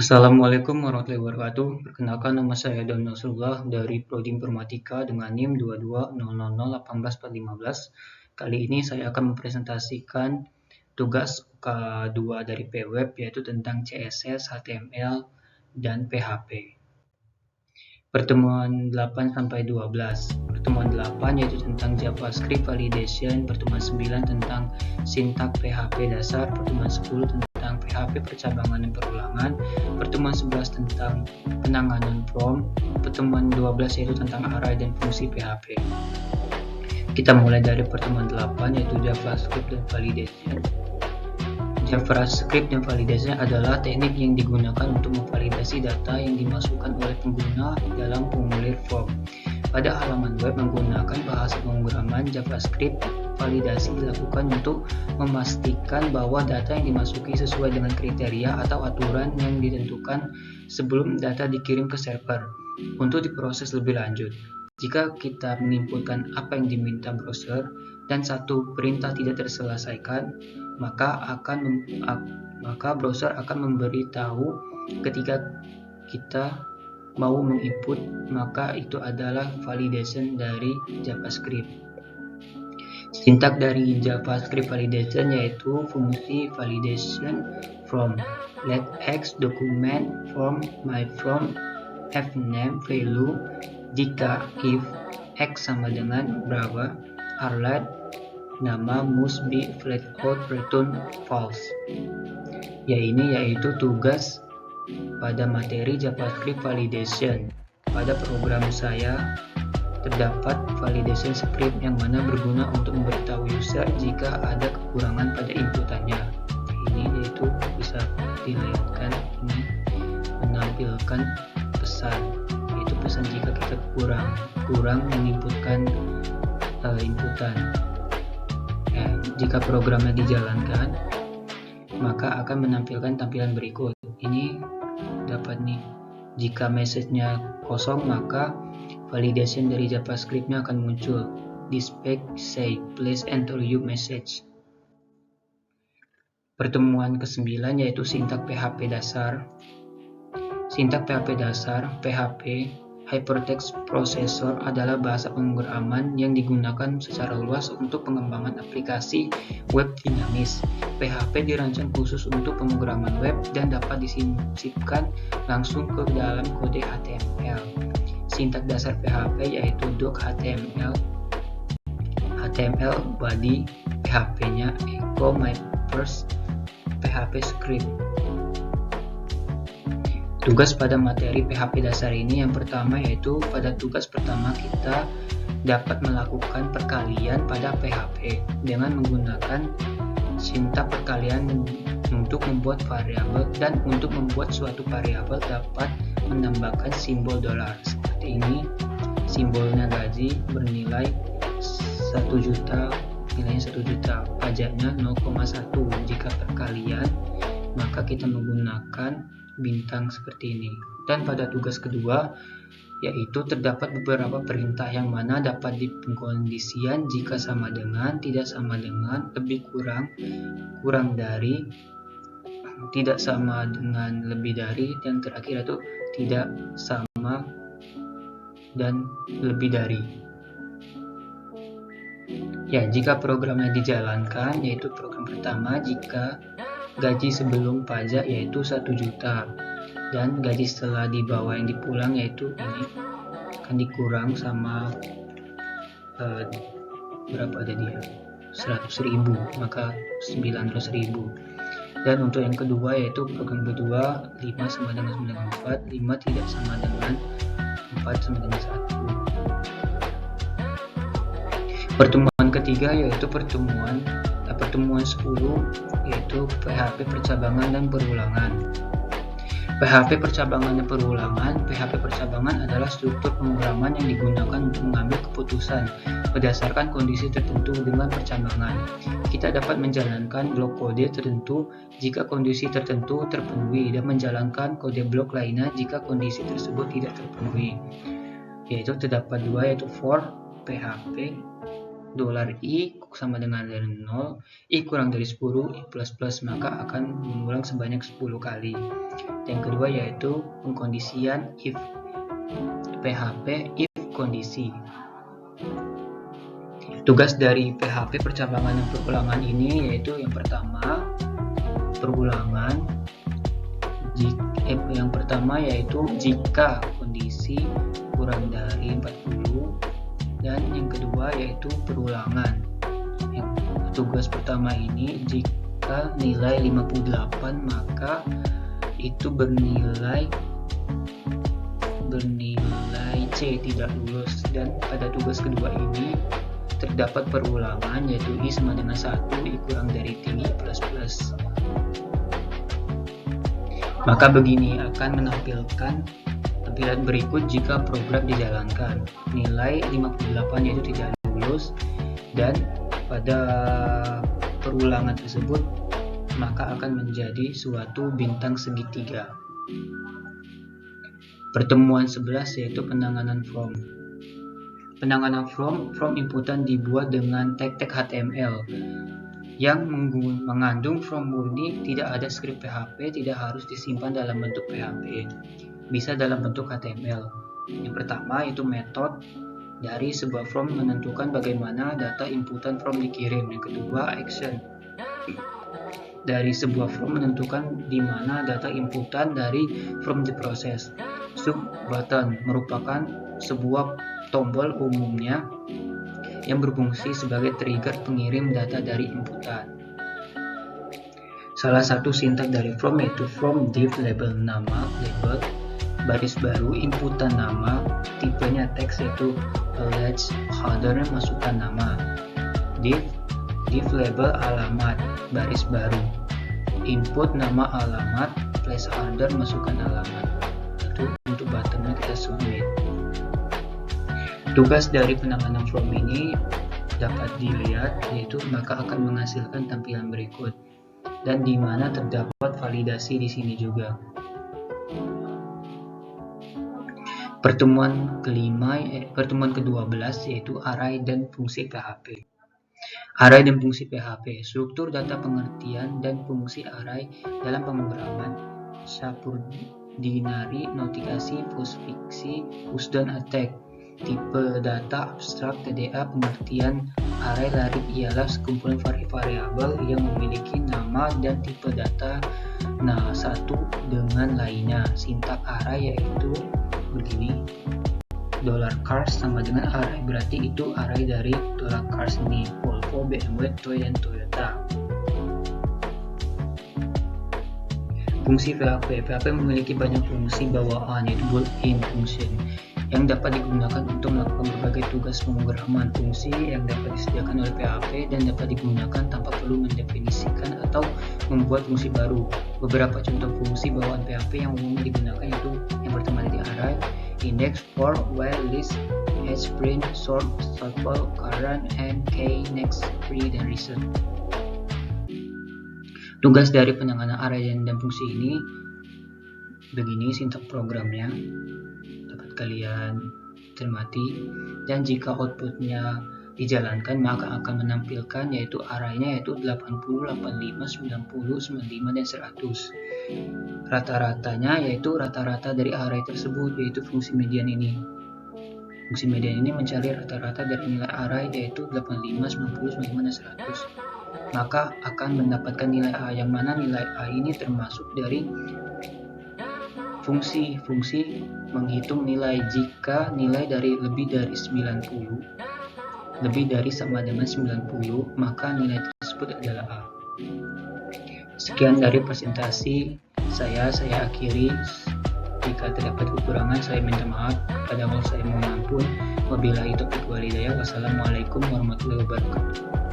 Assalamualaikum warahmatullahi wabarakatuh. Perkenalkan, nama saya Don Nasrullah dari Prodi Informatika dengan NIM 22001815. Kali ini saya akan mempresentasikan tugas K2 dari PWeb, yaitu tentang CSS, HTML, dan PHP. Pertemuan 8 sampai 12. Pertemuan 8 yaitu tentang JavaScript validation, pertemuan 9 tentang sintak PHP dasar, pertemuan 10 tentang PHP percabangan dan perulangan, pertemuan 11 tentang penanganan form, pertemuan 12 yaitu tentang array dan fungsi PHP. Kita mulai dari pertemuan 8 yaitu JavaScript dan validation. JavaScript dan validasi adalah teknik yang digunakan untuk memvalidasi data yang dimasukkan oleh pengguna dalam formulir form. Pada halaman web menggunakan bahasa pemrograman JavaScript, validasi dilakukan untuk memastikan bahwa data yang dimasuki sesuai dengan kriteria atau aturan yang ditentukan sebelum data dikirim ke server untuk diproses lebih lanjut. Jika kita menginputkan apa yang diminta browser dan satu perintah tidak terselesaikan, maka browser akan memberitahu ketika kita mau menginput, maka itu adalah validation dari JavaScript. Sintak dari JavaScript validation yaitu fungsi validation from let x document form my form have name value jika if x sama dengan berapa arlet nama must be flat out return false. Yaitu tugas pada materi JavaScript validation. Pada program saya terdapat validation script yang mana berguna untuk memberitahu user jika ada kekurangan pada inputannya. Ini yaitu bisa dilihatkan, ini menampilkan pesan, yaitu pesan jika kita kurang menginputkan inputan. Jika programnya dijalankan, maka akan menampilkan tampilan berikut. Ini dapat nih, jika message-nya kosong, maka validation dari JavaScript-nya akan muncul. This page say please enter your message. Pertemuan ke-9 yaitu sintak PHP dasar. Sintak PHP dasar, PHP Hypertext Processor adalah bahasa pemrograman yang digunakan secara luas untuk pengembangan aplikasi web dinamis. PHP dirancang khusus untuk pemrograman web dan dapat disisipkan langsung ke dalam kode HTML. Sintak dasar PHP yaitu doc HTML, HTML body, PHP-nya echo my first PHP script. Tugas pada materi PHP dasar ini yang pertama yaitu pada tugas pertama kita dapat melakukan perkalian pada PHP dengan menggunakan sintak perkalian untuk membuat variabel, dan untuk membuat suatu variabel dapat menambahkan simbol dolar. Seperti ini, simbolnya gaji bernilai 1 juta, nilainya 1 juta, pajaknya 0,1. Jika perkalian, maka kita menggunakan bintang seperti ini. Dan pada tugas kedua yaitu terdapat beberapa perintah yang mana dapat dipengkondisian jika sama dengan, tidak sama dengan, lebih kurang dari, tidak sama dengan, lebih dari, dan terakhir itu tidak sama dan lebih dari. Jika programnya dijalankan, yaitu program pertama, jika gaji sebelum pajak yaitu 1 juta dan gaji setelah dibawa yang dipulang yaitu ini akan dikurang sama berapa ada dia 100.000, maka 900.000. Dan untuk yang kedua yaitu program kedua 5 sama dengan 94, 5 tidak sama dengan 4 sama dengan 1. Pertemuan ketiga yaitu pertemuan 10 yaitu PHP percabangan dan perulangan. PHP percabangan dan perulangan. PHP percabangan adalah struktur pemrograman yang digunakan untuk mengambil keputusan berdasarkan kondisi tertentu dengan percabangan. Kita dapat menjalankan blok kode tertentu jika kondisi tertentu terpenuhi dan menjalankan kode blok lainnya jika kondisi tersebut tidak terpenuhi. Yaitu terdapat dua, yaitu for PHP $i sama dengan dari 0, I kurang dari 10, I plus, maka akan mengulang sebanyak 10 kali. Yang kedua yaitu pengkondisian if, PHP if kondisi. Tugas dari PHP percabangan dan perulangan ini yaitu yang pertama perulangan, yang pertama yaitu jika kondisi kurang dari 40, dan yang kedua yaitu perulangan. Tugas pertama ini jika nilai 58 maka itu bernilai C, tidak lulus. Dan pada tugas kedua ini terdapat perulangan yaitu I sama dengan 1, I kurang dari T, I plus. Maka begini akan menampilkan tampilan berikut jika program dijalankan. Nilai 58 yaitu tidak lulus, dan pada perulangan tersebut maka akan menjadi suatu bintang segitiga. Pertemuan 11 yaitu penanganan form. Penanganan form inputan dibuat dengan tag-tag HTML yang mengandung form murni, tidak ada skrip PHP, tidak harus disimpan dalam bentuk PHP, bisa dalam bentuk HTML. Yang pertama itu metode dari sebuah form menentukan bagaimana data inputan form dikirim. Yang kedua action dari sebuah form menentukan di mana data inputan dari form diproses. Sub button merupakan sebuah tombol umumnya yang berfungsi sebagai trigger pengirim data dari inputan. Salah satu sintak dari form yaitu form div label nama, label, baris baru, inputan nama, tipenya teks yaitu placeholder, masukkan nama, div label alamat, baris baru, input nama alamat, placeholder, masukkan alamat. Itu untuk buttonnya kita submit. Tugas dari penanganan form ini dapat dilihat yaitu maka akan menghasilkan tampilan berikut, dan di mana terdapat validasi di sini juga. Pertemuan ke-12 yaitu array dan fungsi PHP. Array dan fungsi PHP, struktur data pengertian dan fungsi array dalam pemrograman subordinary, notifikasi, postfiksi, pushdown attack. Tipe data abstrak TDA, pengertian array larik ialah sekumpulan variabel yang memiliki nama dan tipe data satu dengan lainnya. Sintak array yaitu begini, $cars sama dengan array, berarti itu array dari $cars ini, Volvo, BMW, Toy, dan Toyota. Fungsi PHP memiliki banyak fungsi bawaan yaitu built-in function yang dapat digunakan untuk melakukan berbagai tugas pemrograman. Fungsi yang dapat disediakan oleh PHP dan dapat digunakan tanpa perlu mendefinisikan atau membuat fungsi baru. Beberapa contoh fungsi bawaan PHP yang umumnya digunakan yaitu yang pertama dari array, index, for, while, list, hprint, sort, tuple, current, and k, next, free, dan reset. Tugas dari penanganan array dan fungsi ini begini sintak programnya, dapat kalian cermati, dan jika outputnya dijalankan maka akan menampilkan yaitu arraynya yaitu 80, 85, 90, 95, dan 100. Rata-ratanya yaitu rata-rata dari array tersebut yaitu fungsi median ini. Fungsi median ini mencari rata-rata dari nilai array yaitu 85, 90, 95, dan 100. Maka akan mendapatkan nilai A, yang mana nilai A ini termasuk dari fungsi menghitung nilai jika nilai dari lebih dari 90, lebih dari sama dengan 90, maka nilai tersebut adalah A. Sekian dari presentasi saya akhiri. Jika terdapat kekurangan saya minta maaf, kepada Allah saya mohon ampun. Wabillahi taufiq wal hidayah. Wassalamualaikum warahmatullahi wabarakatuh.